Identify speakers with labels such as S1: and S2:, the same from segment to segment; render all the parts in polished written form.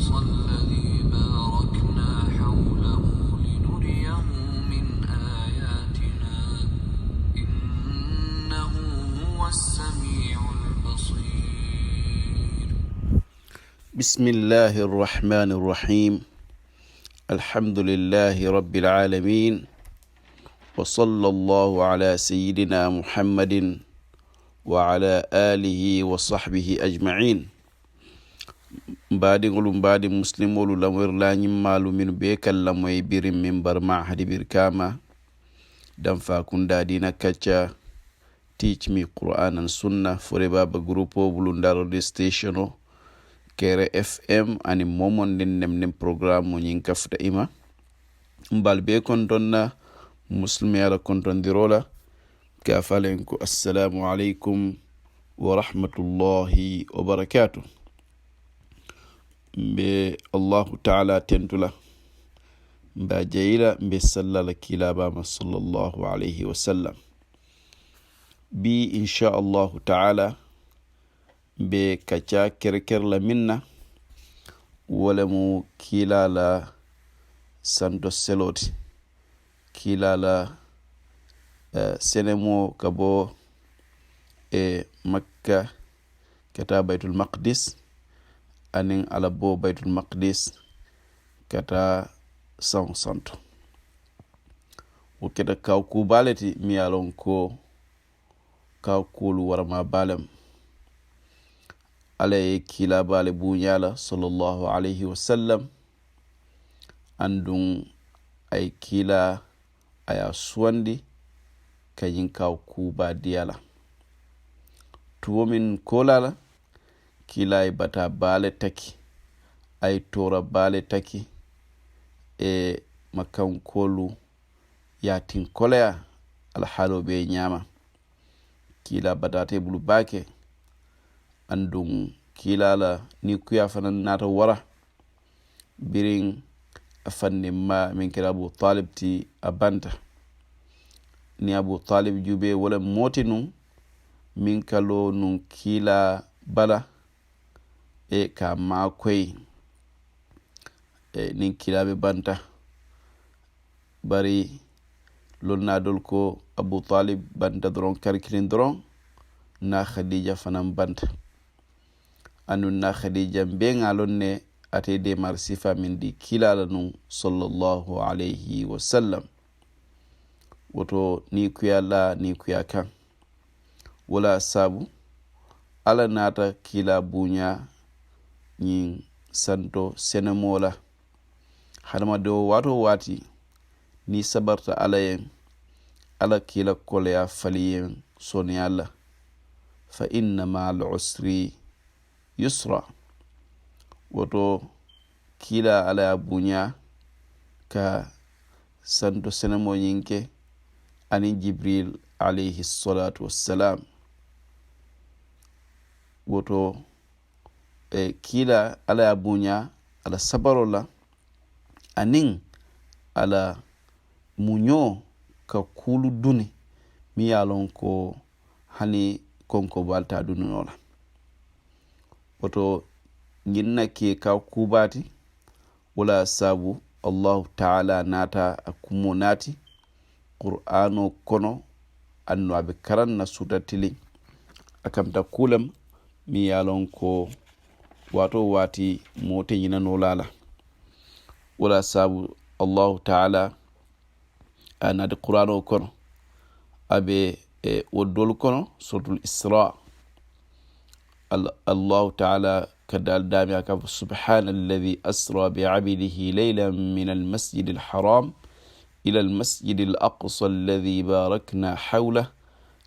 S1: الأقصى الذي باركنا حوله لنريه من آياتنا إنه هو السميع البصير.
S2: بسم الله الرحمن الرحيم. الحمد لله رب العالمين، وصلى الله على سيدنا محمد وعلى آله وصحبه أجمعين. مبادئ مبادئ مسلم ولمر لا نمال من بيك اللمي بير من برمع هدي بركاما دنفا كندا دينا كتشا teach me Quran and Sunnah forever grupo bulundaro de stationo kere FM ani momon den nem programme mo nyin kafta ima mbal be kon donna muslimi ala kontondirola ka falen ko assalamu alaikum wa rahmatullahi wa barakatuh. Mbe Allahu ta'ala tentula mba jeyila mbe sallala kilabama sallallahu alayhi wa sallam bi insha Allahu ta'ala mbe kacha kerker la minna wala mu kilala santo seloti kilala senemo kabo makka kata baitul maqdis anin alabo baitul maqdis kata santo wokeda kaw ku baleti mi alon ko kaw kulu warma balem alay kila bale bunyala sallallahu alayhi wa sallam andun ay kila aya suwandi kayin kaw kuba diyala tuwomin kolala kila ay bata bale taki ay tora bale taki makan kolu yatin kolaya alhalo be nyama kila bata te bulu bake andun kila la ni kuya fanan nata wara birin afanni ma min kira Abu Talib ti abanta ni Abu Talib jube wala motinu min kalo nun kila bala ka makoy nin kila be banta bari lonna dol ko Abu Talib banta dron karkirin dron na Khadija fanan banta anun na Khadija be ngalonne ate de marsifa min di kilala nun sallallahu alayhi wa sallam woto ni kuya la ni kuya kan wala sabu ala nata kila bunya nyin santo senemola hadama do wato wati ni sabarta alayen ala kila kolya faliyen soni alla fa inna ma'al usri yusra woto kila ala bunya ka santo senemo yinke ani Jibril alayhi salatu wassalam woto kila ala bunya ala sabarola anin ala munyo ka kulu duni mi yalon ko hani konko balta dunola woto ginna ke ka kubati wala sabu Allahu ta'ala nata akumo nati Qur'ano kono anno abe karanna sutatili akamta kulam mi yalon ko wato wati mote nyina no lala wala sabu Allahu ta'ala anade Qur'ano kono abe woddol kono suratul Isra Allahu ta'ala كدال دامي أكف سبحان الذي أسرى بعبده ليلا من المسجد الحرام إلى المسجد الأقصى الذي باركنا حوله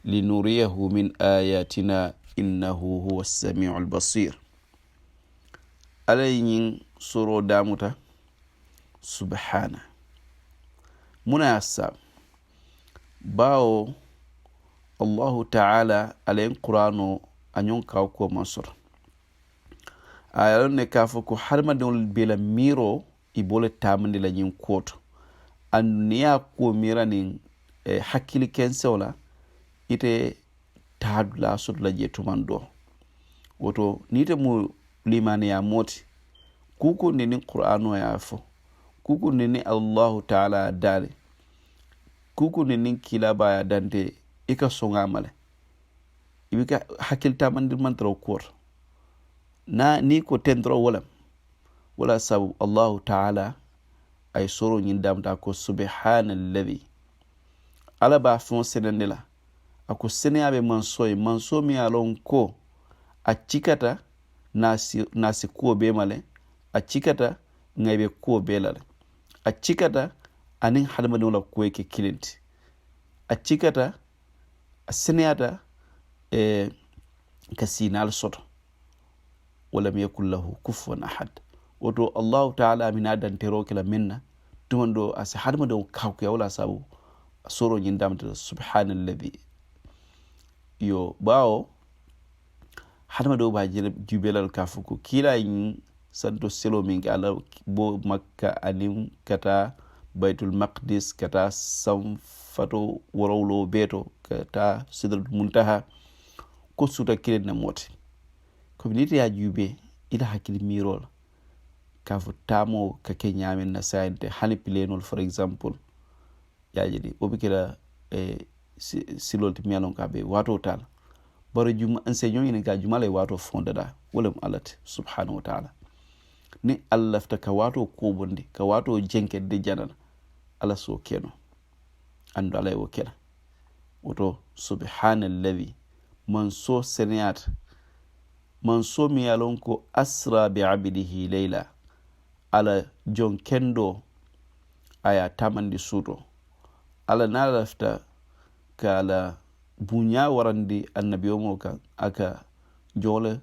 S2: لنريه من آياتنا إنه هو السميع البصير عليين سورة دامتا سبحانه مناسب باو الله تعالى عليين قرآنه أن ينكاوكو مصر ayalon ne kafo ko harmadol bela miro ibole tamande la nyin koto anniya ko miranin hakkili kensola ite taadula sotla je tuman do woto nite mu limane ya moti kuku nini qur'ano ya fo kuku nini allahu ta'ala dali kuku nini kila baya dante ika songa male ibika hakilta mandir mantro kur na ni ko tendro wala sabu allahu ta'ala ay soro nyin damta ko subhanalladhi ala ba fon senendela ako seneyabe manso mi alon ko a cikata nasi kuwo be male a cikata ngaybe kuwo be lale a cikata anin hadamadiŋo la kuwo ke kilinti a cikata a seneyata ka sinal soto walam yakun lahu kufuwan ahad woto allahu taala amina dantero kela minna tumando asi hadamadiŋo kawkuya wala sabu soro ñin damta subhanalladhi yo bawo hadamadiŋo ba jubelal ka fo ko kila yin santo selo min ke ala bo makka anin kata baitul maqdis kata samfato worowlo beto kata sidratul muntaha ko suta kilen na moti community ya jube ila hakili mirol ka fo tamo ka ke nyamen na sayante hani pilenol for example ya jedi obikira silol timiyalon ka be wato tal baro juma enseignant ina ga juma lay wato fondada wala alat subhanahu wa ta'ala ni allah fta ka wato ko bonde ka wato jenke de janana ala so keno andu ala wo kena woto subhanalladhi man so seniyat man so mi yalon ko asra bi abdihi layla ala jon kendo aya tamandi suto ala nalafta kala bunya warandi annabiyo mo kan aka jole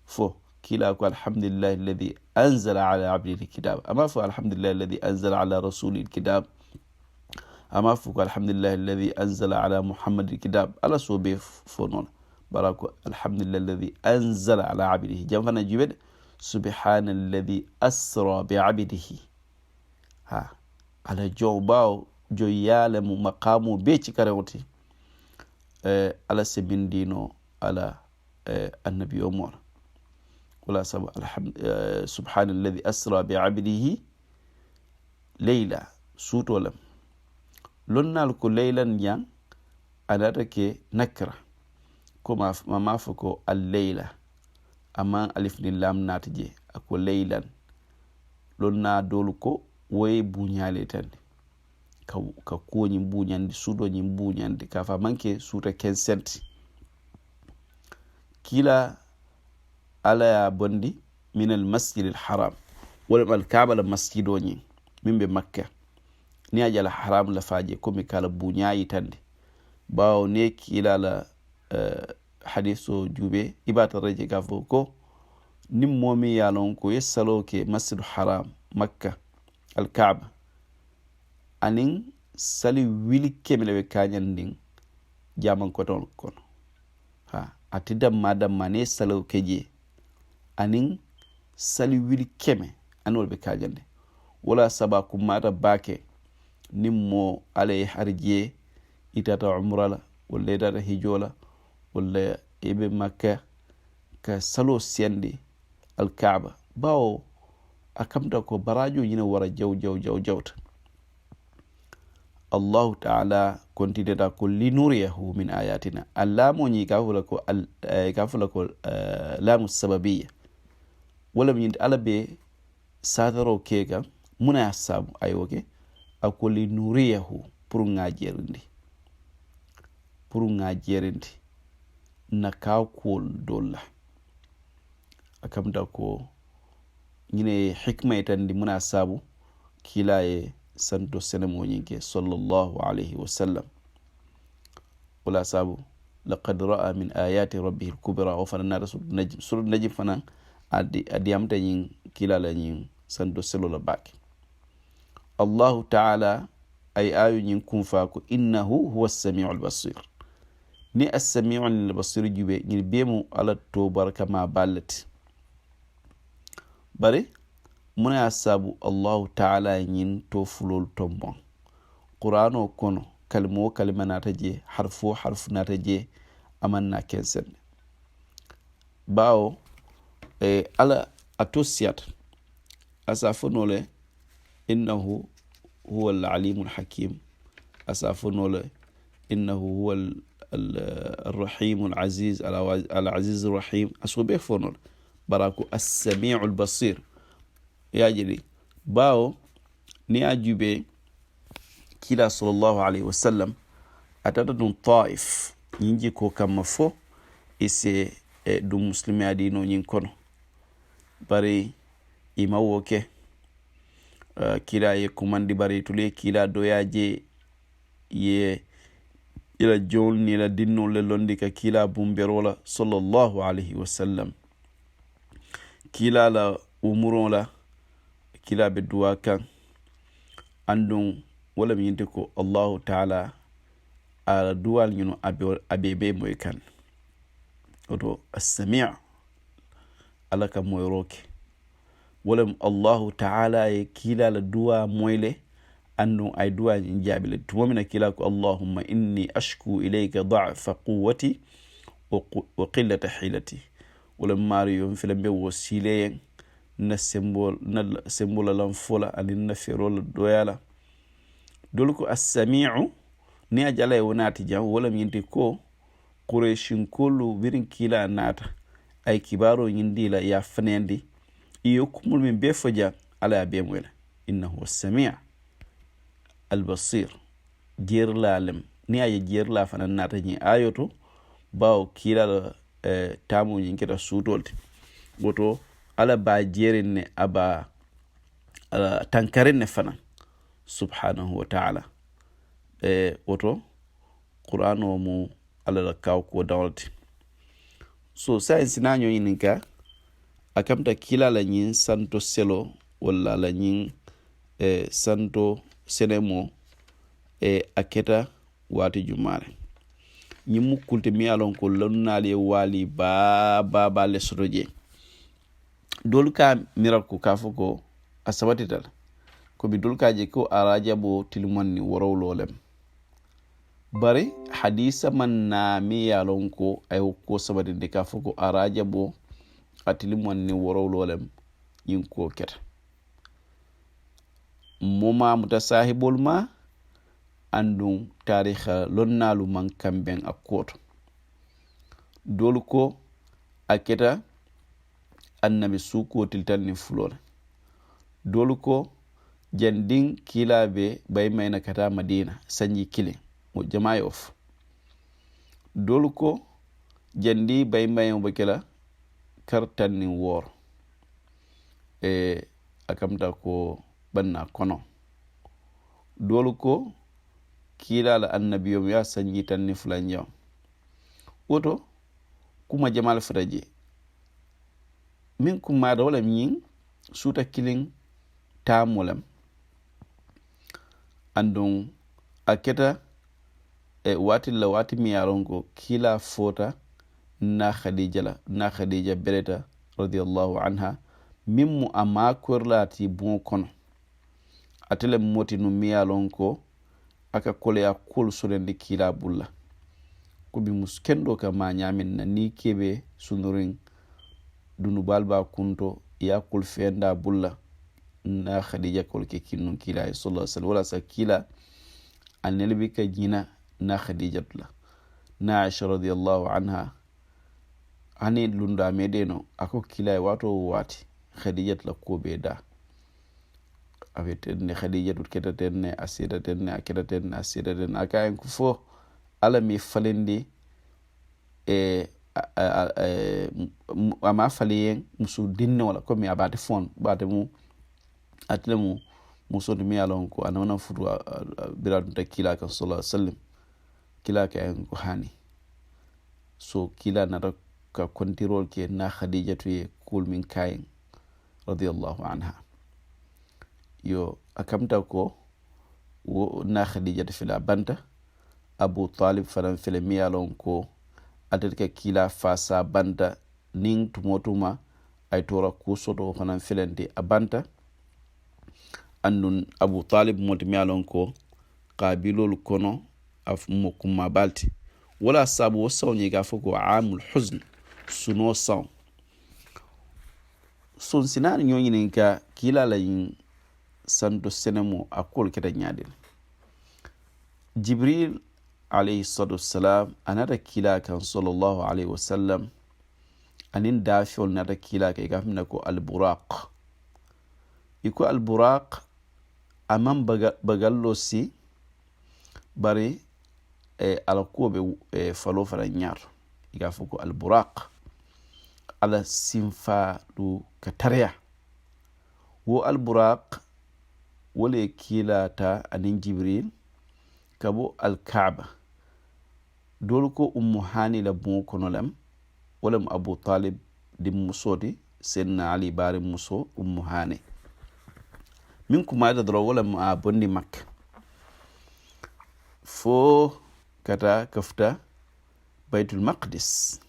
S2: fo kila ko alhamdulillah alladhi anzala ala abdihi alkitab ama fo alhamdulillah alladhi anzala ala rasulihi alkitab ama fo alhamdulillah alladhi anzala ala muhammad alkitab ala so be fo non barako alhamdulillah alladhi anzala ala abdihi jamfana jibed subhanalladhi asra bi abdihi ha ala jawbaw jo yalamu maqamu be ci karawti ala sebindino ala annabi umar wala sabu subhanalladhi asra bi abdihi layla sutolam lonnal ko laylan yang anata ke nakra ko ma fako al-layla amma alif ni lam natje ako laylan lonna dolu ko woy buñale tan ka koñi buñandi suudoñi buñandi ka fa manke suuta 15 cent kila ala ya bondi min al masjid al haram wala al kaaba al masjidoñi mimbe makka ni ajala haram la faje ko mi kala buñayi tande bawo ne kila la hadiso jube ibata raje ka fo ko nim momi yalon ko yesalo ke masjid al haram makka al kaaba anin sali wili kemele be kanyan din jaman koton kono ha atidam madam mane salo keje anin sali wili keme anol be kanyan de wala saba ku mata bake nimmo ale harje itata umrala wala itata hijola wala ebe makka ka salo sende al kaaba bawo akamta ko barajo yina wara jawta Allah ta'ala kontideta ko linuriyahu min ayatina allamo ni kafula ko lamu sababiyya wala min alabe sadaro kega muna sabu ayoke ako linuriyahu pour ngajerindi na kawkol dolla akamta ko ñine hikma itandi muna sabu kilaye santo senemo ñinke sallallahu alayhi wa sallam wala sabu laqad ra'a min ayati rabbih al-kubra wa fanana rasul najm sur najm fanan adi amta ñin kilala ñin santo selo la bak Allah ta'ala ay ayu ñin kun fa ko innahu huwa as-sami'u al-basir ni as-sami'u al-basir jube ñi bemu ala to baraka ma balati bare muna sabu Allah ta'ala yin to fulol tombon qur'ano kono kalmo kalma nata je harfu nata je amanna kensen bawo ala atosiyat asafonole innahu huwa al-alimul hakim asafonole innahu huwa الرحيم العزيز العزيز الرحيم أصوبه فنول براكو السميع البصير يجري باو ني أجيبه كلا صلى الله عليه وسلم أتدون طائف ينجي كو كما فو إسي دو مسلمي أدينو ينكونو bari ima woke kila ye kumandi bari tule kila doyaje ye ila jol ni la dinno le londi ka kila bumberola sallallahu alayhi wa sallam kila la umurola kila be duwa kan andun wala mi yinte ko Allahu ta'ala ala duwal ñunu abebe moy kan oto as-sami' alaka moy roke wala Allahu ta'ala e kila la duwa moyle andun ay duwa njabile tumina kila ko Allahumma inni ashku ilayka da'fa quwwati wa qillata hilati wala mariyo filambe wosile na symbol lan fola anin na ferol doyala doluko as-sami'u ni ajala e wonati jam wala yinti ko quraishin kullu birin kila nata ay kibaro yindila ya fanendi iyo kumul min be foja ala be mwela innahu as-sami' al-basir jerla lem ni ay jerla fanan nata ni ayoto bawo kila tamu yinketa sutolte goto ala ba jerin ne aba tankarin ne fanan subhanahu wa ta'ala woto qur'ano mu ala kaw ko dawlati so science nanyo yininka akamta kila la nyin santo selo wala la nyin santo senemo aketa wati jumare nyimu kulte mi alon ko lonnali wali ba le sodoje dolka miral ko kafuko asabatital ko bi dolka je ko arajabo tilmonni worowlolem bari hadisa man na mi yalon ko ay ko sabati de kafuko arajabo atilimonni worowlolem yin ko keta moma mutasahibul ma andum tarikha lonnalu man kamben akkoto dolko aketa annabi suko tiltanni fulole dolko jandin kilabe bay mayna kata madina sanji kile mo jama'i of dolko jandi bay mayo bakela kartanni wor akamta ko banna kono dolko kila la annabiyom ya sanji tanni fulanjam woto kuma jamal faraje min kuma da wala min suta killing tamulam andon aketa wati mi yarongo kila fota na khadija bereta radiyallahu anha mimmu amakorlati bon kono atele moti no mi yarongo aka kole ya kul surendi kila bulla ko bi muskendo ka ma nyamin na ni kebe sunurin dunu balba kunto ya kul fenda bulla na khadija kol ke kinun kila sallallahu alaihi wasallam wala sakila anelbi ka jina na khadija la na aisha radiyallahu anha ani lunda medeno ako kila wato wati khadija la ko beda awetenne khadija tut ketatenne asidatenne aketatenne asidatenne akayen ko fo ala mi falendi ama faliyen musu dinne wala ko mi abate fon bate mu atlemu muso mi alon ko anona futu biradu ta kila ka sallallahu alaihi wasallam kila ka en ko hani so kila na ka kontirol ke na khadija tuye kul min kayin radiyallahu anha yo akamta ko na khadija fila banta abu talib faran fele mi alon ko adelka kila fasa banta ning tumotuma ay tora kusoto fanan felende abanta annun abu talib moti mi alon ko qabilul kono af mokuma balti wala sabu sawnyi ga foko amul huzn suno saw son sinar ñoñinin ka kila la yin santo senemo a kol keta ñadil jibril alayhi salatu wassalam anata kila kan sallallahu alayhi wasallam anin dafiol nata kila ka igafina ko alburaq iko alburaq aman bagallo si bari ala kuoɓe falo fara ñar igafo ko alburaq ala sinfa ɗu ka tarya wo alburaq wole kilata anin jibril kabo alkaaba dolu ko ummu hani la buŋo kono lem wolem abu talib din musoti senna ali bari muso ummu hani min kumata doro wolem a bondi makka fo kata kafta baitul maqdis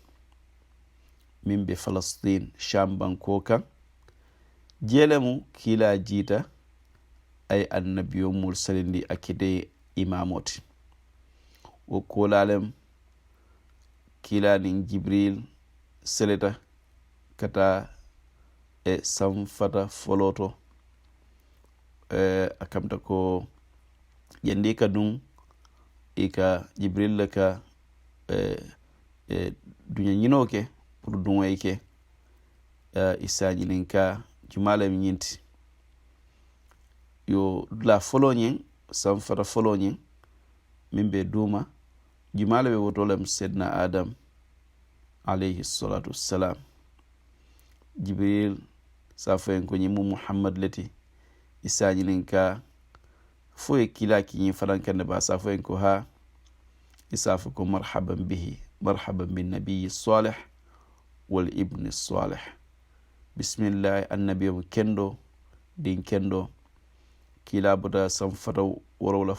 S2: min be falastin sham banko kan jelemu kila jita ay annabiyo mursalindi akide imamoti wo kolalem kilanin jibril seleta kata samfata foloto akamta ko yandi ka dun ika jibril la ka dunya ñino ke pour duŋoy ke isañinin ka jumalem ñinti yo la foloñin samfata foloñin min be duma jumala be wotolem sedna adam alayhi salatu wassalam jibril safoyen ko ñimu muhammad leti isañinin ka fo e kila kiñi farankande ba safoyen ko ha isafo ko marhaban bihi marhaban bin nabiyyi salih wal ibni salih bismillah annabi mo kendo din kendo kila bota samfata worowla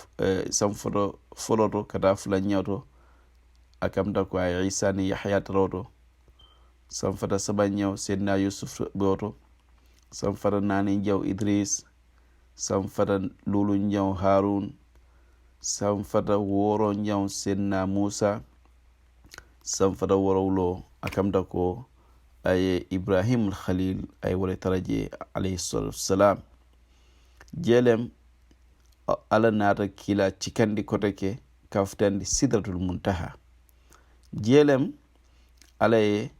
S2: samfata foloto kata fula ñawto akamta ko ay isa ni yahya taroto samfata saba ñaw sedna yusuf boto samfata nani jaw idris samfata lulu ñaw harun samfata woro ñaw sedna musa samfata worowlo akamta ko ay ibrahim khalil ay wala taraje alayhi salatu wassalam jelem ala nata kila cikandi koteke kaftandi sidratul muntaha jelem ala ye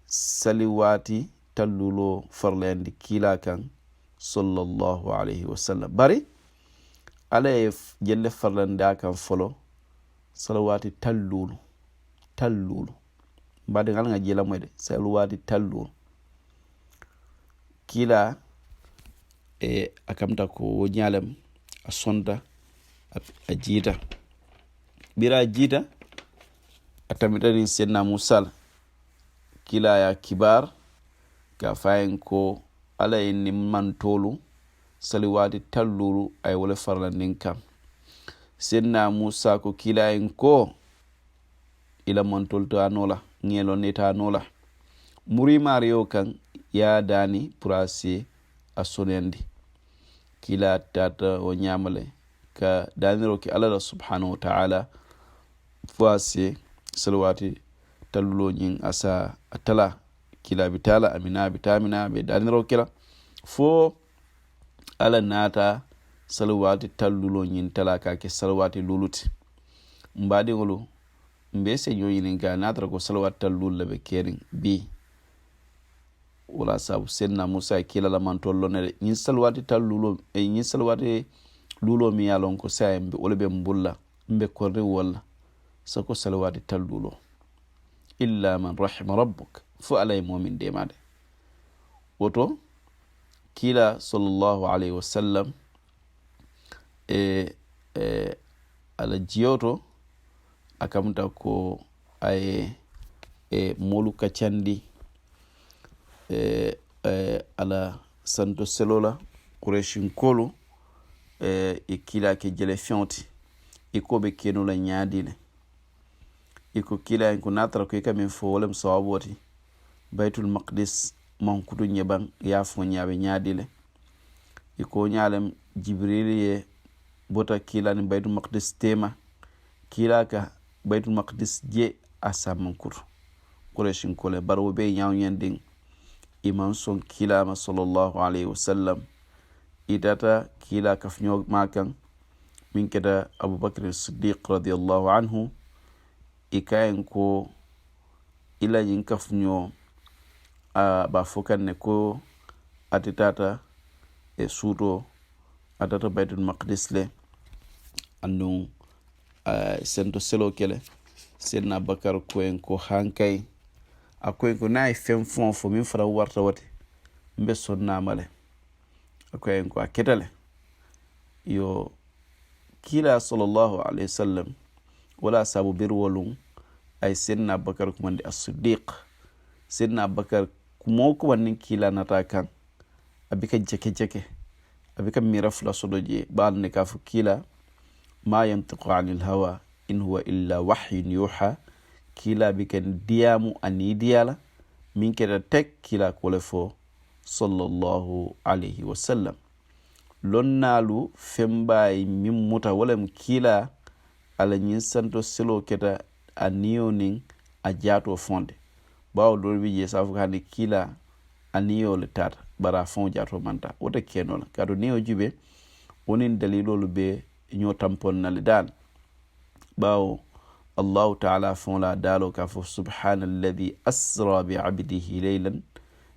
S2: saliwati tallulo farlendi kila kan sallallahu alayhi wasallam bari ala ye jelle farlanda kan folo salawati tallulu mbade ngal nga jela moyde salawati tallulu kila akamta ko ñalem a sonda a jiita bira jiita a tamitani senna musal kila ya kibar ka fayin ko ala ye nimmantolu saliwati tallulu ay wole farlandin kam senna musa ko kila en ko ila mantol to anola ngelo neta anola muri mario kan ya dani purasi asonendi kila tata o ñamale ka daniro ki Allah subhanahu wa ta'ala fasi salawati tallulo ñin asa atala kila bitala amina bitamina be daniro kila fo ala nata salawati tallulo ñin tala ka ke salawati luluti mbadi ngolu mbese ñoyini ga natra ko salawati tallul be kerin bi wala sabu senna musa kila la man tollo ne ñin salwati tallulo ñin salwati lulo mi yalon ko sa mbe wala be mbulla mbe korre wala sako salwati tallulo illa man rahima rabbuk fu alay mu'min de made woto kila sallallahu alayhi wasallam ala jiyoto akamta ko ay molu kacandi ala santo selola kureshin kolu kila ke jele fianti iko be kenu la nyaadile iko kila en ko natara ko kamen fo wolem sawaboti baitul maqdis man kudu nyeban ya fo nyaabe nyaadile iko nyaalem jibril ye bota kila ni baitul maqdis tema kila ka baitul maqdis je asaman kur kureshin kole barwo be nyaaw nyanding iman son kilama sallallahu alaihi wasallam idata kila kafnyo makan min keda abubakar siddiq radiyallahu anhu ikayen ko ila yin kafnyo ba fokan ne ko atitata suto atata baitul maqdis le andun sento selo kele sedna bakar koen ko hankay akoy ko nay fem fon fo min fara warta wati mbe sonna male akoy ko aketale yo kila sallallahu alaihi wasallam wala sabu birwolum ay sedna bakar ko mande as-siddiq sedna bakar kumo ko wannin kila nata kan abika jeke abika mirafla sodoje bal ne ka fu kila ma yantiqu anil hawa in huwa illa wahyun yuha kila biken diyamu ani diyala min keda tek kila kole fo sallallahu alaihi wasallam lonnalu fembay min muta wala kila ala nyin santo selo keta aniyo nin a jato fonde bawo dolbi je safu hande kila aniyo le tata bara fon jato manta wota kenola kado niyo jube wonin dalilolu be ño tampon nale dal bawo الله تعالى فولا دالو كفو سبحان الذي أسرى بعبده ليلا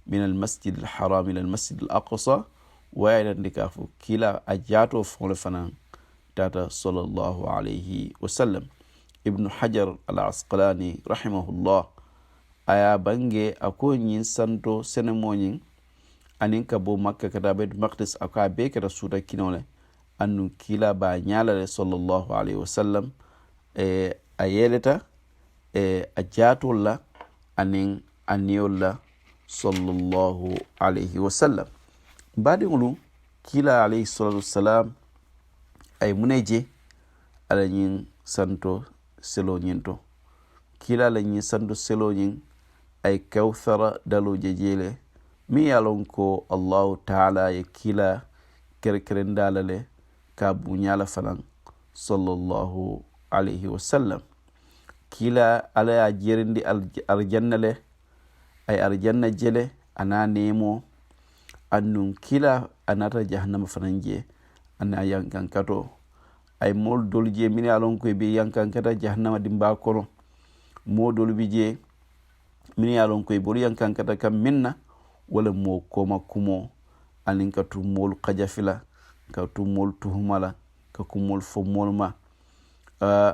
S2: من المسجد الحرام إلى المسجد الأقصى وإلى النكافو كلا أجاتو فولا فنان تاتا صلى الله عليه وسلم ابن حجر العسقلاني رحمه الله أيا بانجي أكون ينسانتو سنمونين أنين كبو مكة كتابت مقدس أكا بيك رسولة كنولة أنو كلا بانيالا صلى الله عليه وسلم a yeleta a jatolla anin aniyolla sallallahu alaihi wasallam baɗiŋolu kila alayhi salatu wassalam ay muneje ala ñin santo selo ñin to kila ala ñin santo selo ñin ay kawthara daluje jele mi yalon ko allahu taala ye kila kerkerendala le ka buñala fanan sallallahu alaihi wasallam kila ala ya jerindi arjanna le ay arjanna jele ana nemo annun kila anata jahannama fanan je ana yankankato ay mol dolje min alon ko be yankankata jahannama dimba kono mo dolbi je min alon ko be yankankata kam minna wala mo koma kumo anin ka tumol qajafila ka tumol tuhumala ka kumol fomol ma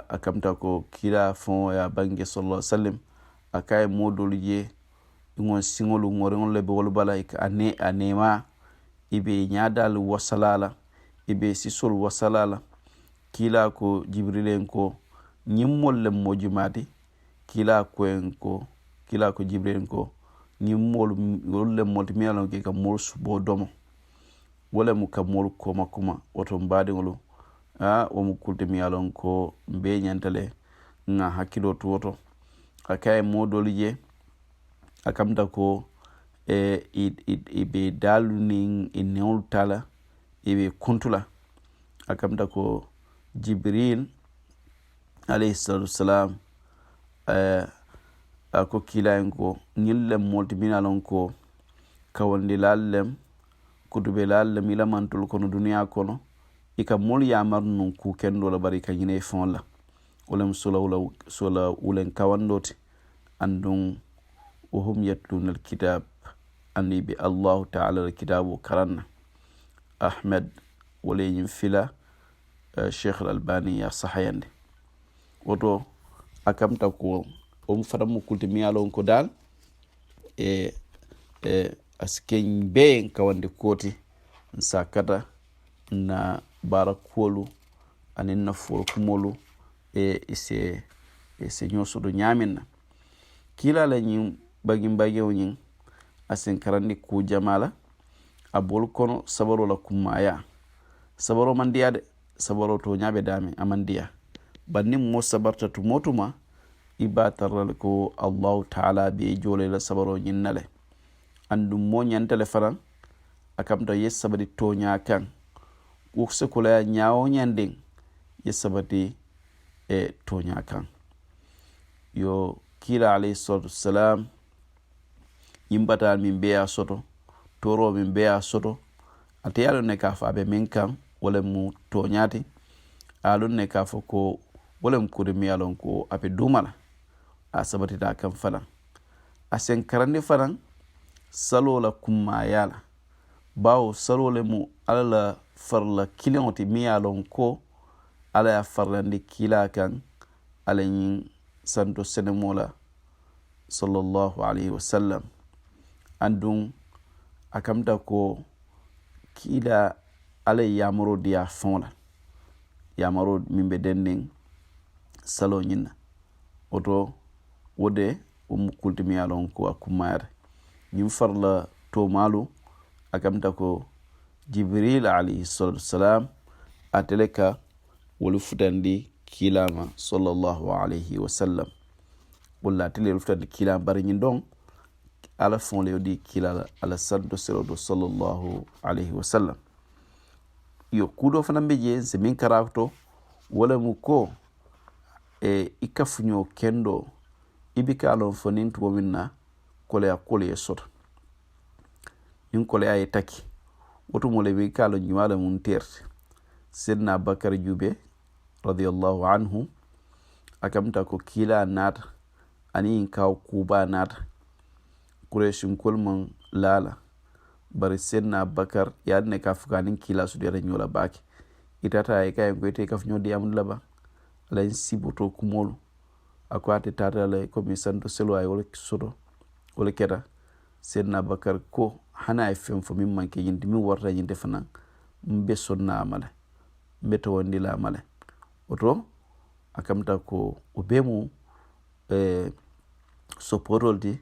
S2: akamta ko kila fon ya bange sallallahu alaihi wasallam akay modol je ngon singolu ngorengol lebe wol balaika anema ibe nyaadal wasalala ibe sisol wasalala kila ko jibrilen ko nyimmol le mojumati kila ko jibrilen ko nyimmol le multimialon ke ka mol subo domo wala mu ka mol koma kuma woto mbade ngolo womu kultimi alon ko mbe ñantale nga hakkilo tuwoto akaye modol je akamta ko ibe dalu ni inewol tala ibe kuntula akamta ko jibril alayhi salatu wassalam ako kilayen ko ñillem multimin alon ko kawandi lallem kutube lallem ilamantol kono duniya kono ika mol yamar nun ku kendo la bari kanyine fon la ulam sola ulen kawandoti andun وهم يتلون الكتاب أني بالله تعالى الكتاب كرنا أحمد ولين فيلا الشيخ الألباني يا صحيان وتو أكم تكو فرمو كنت ميالون كدال أسكين بين كوان كوتي نساكتا na barakolu anin na forkumolu ise nyoso do nyamin kila la nyin bagin yin asin karandi ku jamala abol kono sabaro la kumaya sabaro mandiya de sabaro to nyabe dami amandiya banni mo sabarta to motuma ibataral ko allah taala be jole la sabaro nyin nale andum mo nyantale faran akam to yes sabadi to nyakan wukse kula nyawo nyanding yes sabadi to nyakan yo kila alayhi salatu wassalam yimbatal min beya soto toro min beya soto ate yalo ne ka fa be min kan wala mu to nyati alun ne ka fa ko wala mu kudi mi yalon ko abe dumala a sabati da kan falan a sen karande falan salo la kumma yala bawo salo le mu ala farla kiliyoti mi yalon ko ala ya farlandi kila kan ala yin santo senemola sallallahu alaihi wasallam andun akamta ko kila ala yamaro dia fonla yamaro mimbe dending salo nyina oto wode kultimi yalon ko akumayar nyim farla to malu akamta ko jibril alayhi salatu wassalam ateleka wolu futandi kilama sallallahu alayhi wasallam wala tele wolu futandi kilama bari nyin don ala fon le di kilala ala santo sirado sallallahu alayhi wasallam yo kudo fana beje se min karakto wala mu ko ikafunyo kendo ibikalo fonin to minna kole akole sot yin kole ay taki woto mo le bi kalo nyimala mun terte sidna bakar jube radiyallahu anhu akamta ko kila nat ani kaw kuba nat kureshin kulman lala bari sidna bakar ya ne ka fukanin kila su da nyola baki itata ay kay ko te ka fnyo di amul laba la siboto kumolu akwate tata la ko mi santo selo ay wala soto wala keta sidna bakar ko hana ay fem fo min manke yindi mi warta yinde fana mbe sonna amale mbe to wandi la amale oto akamta ko obemu supportol di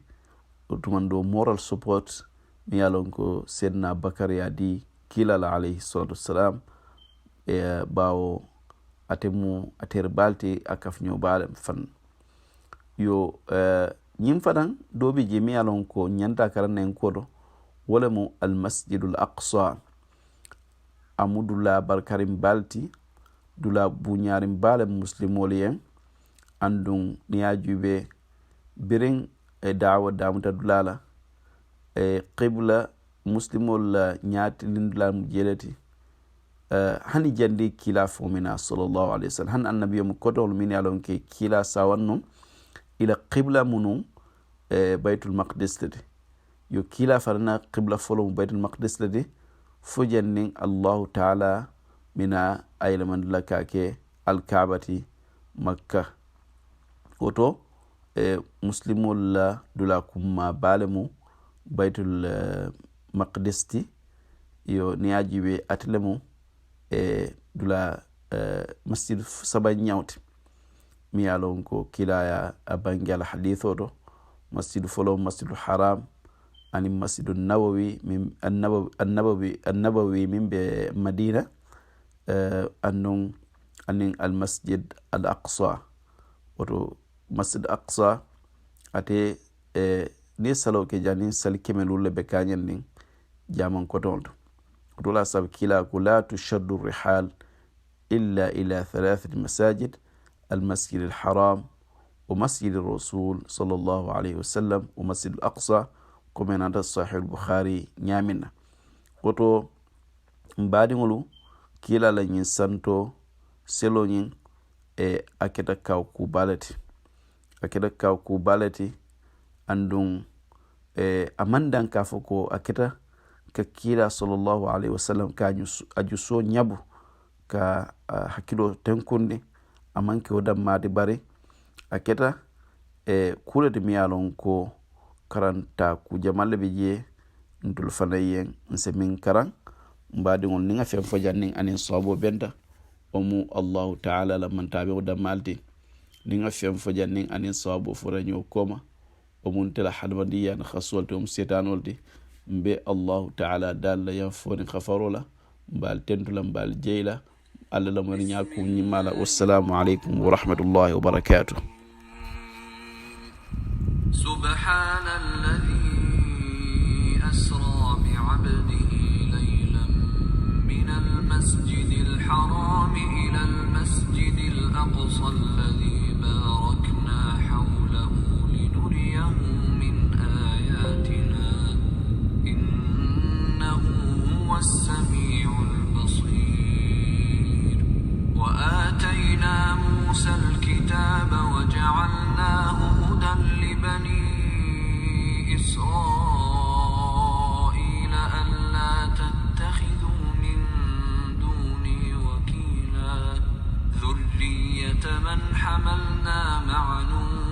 S2: otumando moral support mi yalon ko sidna bakar ya di kila la alayhi salatu wassalam bawo atemu ater balti akafnyo bale fan yo nyim fadan dobi je mi yalon ko nyanta karanen kodo wala mu al masjidul aqsa amudula barkarim balti dula bunyarim bale muslimoliyen andun niya jube birin da'wa damuta dulala qibla muslimol la nyati lindula mujelati hani jandi kila fomina sallallahu alaihi wasallam han annabiyum kodol min yalon ke kila sawanno ila qibla munu baytul maqdis tade yo kila farna qibla folo baytul maqdis tade fujannin allah ta'ala mina aylaman lakake al-kaabati makka oto muslimol la dula kumma balemu baytul maqdis ti yo niyajibe atlemu dula masjid saba nyawti mi yalon ko kilaya abangal haditho do masjid folo masjidul haram ani masjidun nawawi min an-nabawi min be madina annun anin al masjid al aqsa wato masjid aqsa ate ni salo ke janin sal kemelul be kanyen nin jaman ko don to la sab kila kula tushaddu rihal illa ila thalath masajid المسجد الحرام ومسجد الرسول صلى الله عليه وسلم ومسجد الأقصى كما نادى صحيح البخاري نيامنا وتو مبادي ngulu kila la nyin santo selo nyin aketa kaw ku balati andun amandan ka foko aketa ka kila sallallahu alaihi wasallam ka ajuso nyabu ka hakilo tenkunde amanke odam madi bari aketa kula de miyalon ko karanta ku jamalle be je ndul fanayen nse min karan mbadi ngol ninga fe fajannin anin sabo benta omu allah ta'ala lamman tabe odam malti ninga fe fajannin anin sabo furanyo koma omun tela hadbandiya na khaswaltum setanoldi mbe allah ta'ala dalla ya foni khafarola mbal tentula mbal jeyla alla la mo ñaaku ñimala wassalamu alaykum wa rahmatullahi wa barakatuh
S1: subhanalladhi asra bi'abdihi laylan min al-masjidil haram ila al-masjidil aqsa alladhi barakna hawlahu linuriyahu min ayatina من حملنا مع نوح